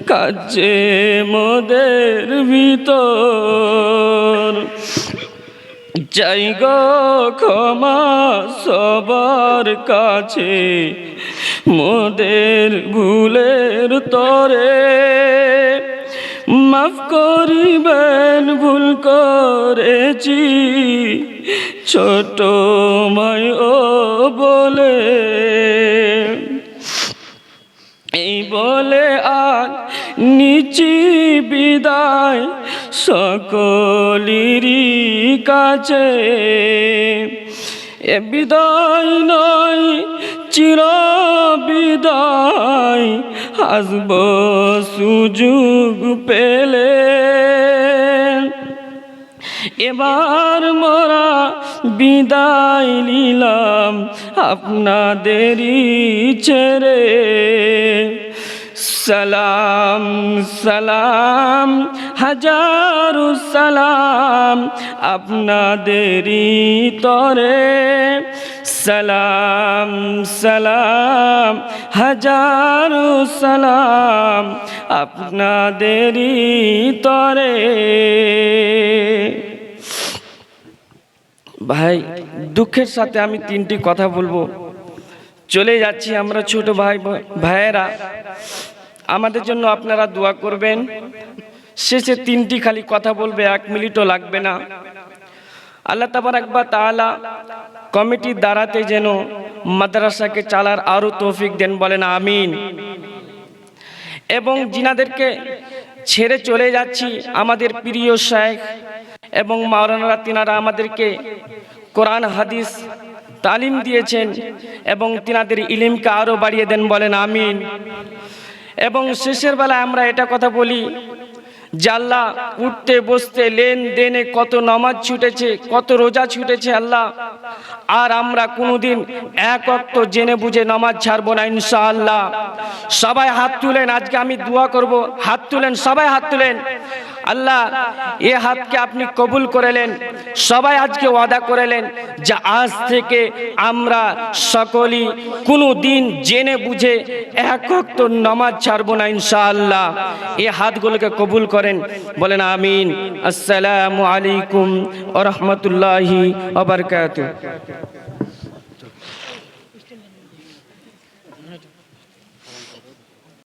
কাজে মোদের ভিতর, চাই গো ক্ষমা সবার কাছে মোদের ভুলের তরে, মাফ করিবেন ভুল করেছি ছোট মায় ও বলে। এই বলে আর নিচি বিদায় সকলেরই কাছে, এ বিদায় নয় চির বিদায়, আসব সুযোগ পেলে। এবার মোরা বিদায় নিলাম আপনাদেরই ছেড়ে, সালাম সালাম হাজারো সালাম আপনাদেরই তরে, সালাম সালাম হাজারো সালাম আপনাদেরই তরে। ভাই দুঃখের সাথে আমি তিনটি কথা বলবো, চলে যাচ্ছি আমরা ছোট ভাইয়েরা, আমাদের জন্য আপনারা দোয়া করবেন। শেষে তিনটি খালি কথা বলবে, 1 মিনিটও লাগবে না। আল্লাহ তাবারক ওয়া তাআলা কমিটির দ্বারাতে যেন মাদ্রাসাকে চালার আরো তৌফিক দেন, বলেন আমিন। এবং যিনাদেরকে ছেড়ে চলে যাচ্ছি আমাদের প্রিয় শাইখ এবং মাওলানারা, তিনারা আমাদেরকে কোরআন হাদিস তালিম দিয়েছেন এবং তিনাদের ইলমকে আরো বাড়িয়ে দেন, বলেন আমিন। এবং শেষের বেলায় আমরা এটা কথা বলি যে আল্লাহ, উঠতে বসতে লেনদেনে কত নামাজ ছুটেছে, কত রোজা ছুটেছে আল্লাহ, আর আমরা কোনোদিন এক ওয়াক্ত জেনে বুঝে নামাজ ছাড়বো না ইনশাআল্লাহ। সবাই হাত তুলেন, আজকে আমি দোয়া করব, হাত তুলেন, সবাই হাত তুলেন। আল্লাহ এ হাতকে আপনি কবুল করেলেন, সবাই আজকে ওয়াদা করেলেন যে আজ থেকে আমরা সকলেই কোনো দিন জেনে বুঝে এক ওয়াক্ত নামাজ ছাড়বো না ইনশাআল্লাহ। এই হাতগুলোকে কবুল করেন, বলেন আমিন। আসসালামু আলাইকুম ওয়া রাহমাতুল্লাহি ওয়া বারাকাতুহু।